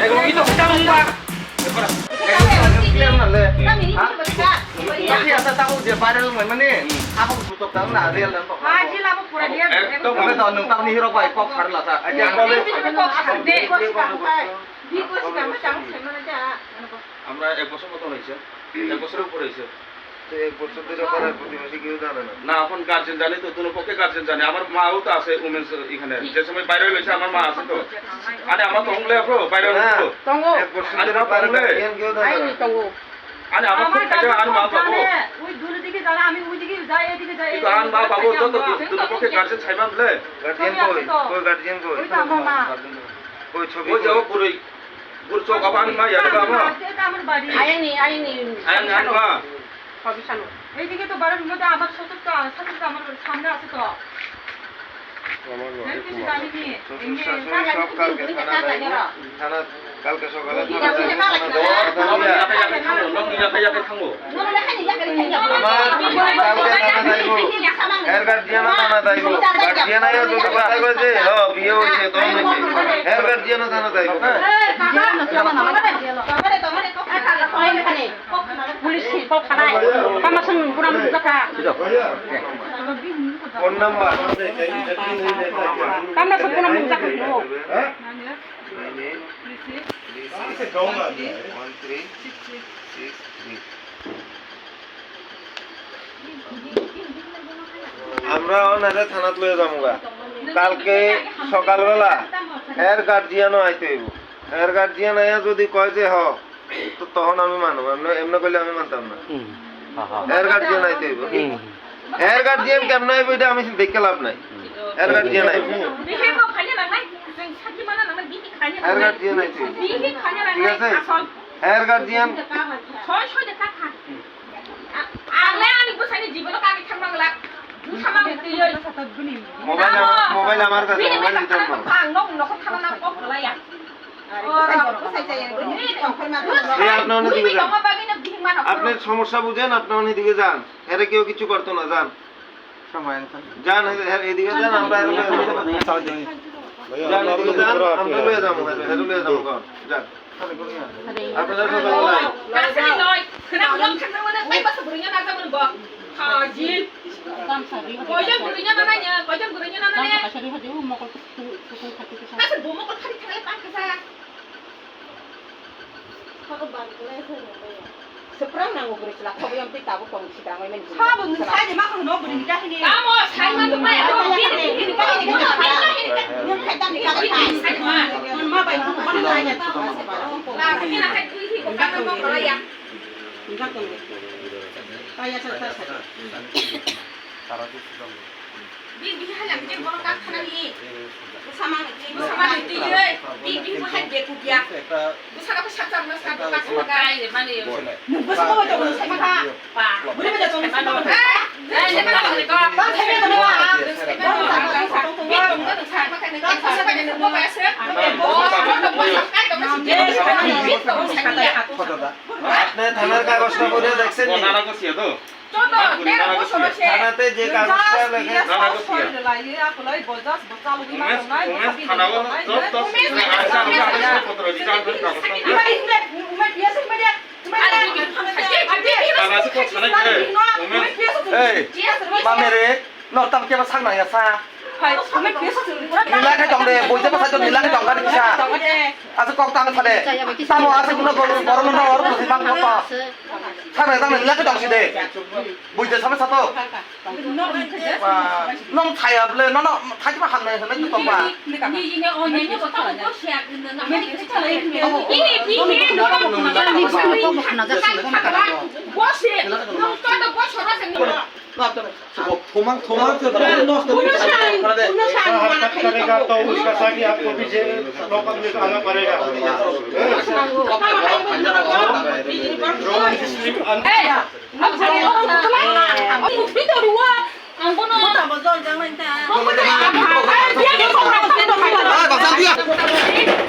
Itu kita lupa. Clear nale. Tapi asa tahu dia viral memang ni. Apa tutup tahu nak real dan tok. Haji lah apa pura dia. Kami tahu nung tahu ni hero kau kok har lah sa. Aja kau আমরা এক বছর মতো হয়েছে এক বছরের উপর হয়েছে তো এক বছর ধরে পাড়ার প্রতিবেশী কেউ জানে না না এখন গার্জেন জানে তো দুটো পক্ষে গার্জেন জানে আমার মাও তো আছে উমেন্স এখানে যে সময় বাইরে হয়েছে আমার মা আছে তো আরে আমার তংলে আপরো বাইরে হলো এক বছর ধরে পাড়ার কেউ জানে না আরে আমার খুব কাছে আর মা বাবু ওই দূর দিকে যারা আমি ওই দিকে যাই এদিকে যাই তো আর মা বাবু তো দুটো পক্ষে গার্জেন ছাইবা বলে গার্জিয়ান কই গার্জিয়ান কই ওই তো আমার মা ওই ছবি ওই যাও পুরোই পুরো চোখ আবার মা ইয়াদ বাবা এটা আমার বাড়ি আইনি আইন মা সবিশানো এইদিকে তো বাড়ির মধ্যে আমার শ্বশুর তো আমার সামনে আছে তো সব কালকে থানা কালকে সকালে এর গার্জিয়ান থানা যাইব গার্জিয়ান আইও তো কথা কইছে বিয়ে হইছে তো এর গার্জিয়ান থানা যাইব পুলিশ থানায় কামাসন পুরাম কথা ফোন নাম্বার কামাসন পুরাম কথা আমরা ওনারে থানাত লয়ে যামুগা কালকে সকালবেলা এর গার্জিয়ানও আইতে হইব এর গার্জিয়ান আইয়া যদি কয় যে হ তো তখন আমি মানব এমনি কইলে আমি মানতাম না এর গার্জিয়ান আইতে হইব এর গার্জিয়ান কেমন আইব এটা আমি দেখতে লাভ নাই এর গার্জিয়ান আইব এর গার্জিয়ান আইতে হইব ঠিক আছে এর গার্জিয়ান মোবাইল আমার কাছে মোবাইল দিতে আপনার সমস্যা বুঝেন আপনি এদিকে যান এরা কেউ কিছু করতো না যান যান এদিকে যান আমরা আমরা লয়ে যাবো যান আপনারা Seperang nanggo kuris lah, kau yang tidak tahu kau sedang main. sabun saya di makan no beri dah ini Kamu saya mantu mai, aku ini kau ini kau ini kaitan di kau ini. Ma baik aku mana tanya. Lah ini nak saya tulis kau kan mau beraya. Enggak kau. Tanya saya. Bi halang je borong kak kana ni. Bersama itu ye. Bi hai dia kubiak. Bersama apa sakar mas kan pas sebagai mana ya. Bersama apa tu saya maka. Pak. Boleh baca tulis mana. Dia mana boleh kau. Kau saya mana wah. Bi tong kan saya maka ni kau saya pada nak buat biasa. Oh, kau buat kai kau mesti bi tong saya aku. আপনি থানার কাগজটা পড়ে দেখছেন নি নানা কইছে তো থানাতে যে কাগজটা লেখে মামেরে নতাম কেবা সাংনা ইয়াসা নিলা খাই দং দে বইতে পাছাই তো নিলা খাই দং গানি কিসা আছে কক তাং ফাদে সামো আছে কোনো গরম না আর বুঝি বাং কত সামনে তাং নিলা খাই দং সিদে বইতে সামনে সাতো নং ছায়া বলে ন ন থাকি বা হামনে হলে তো বা थोमांग नष्ट करेगा तो उसका साथी आपको पीछे नौकरी में आना पड़ेगा Dia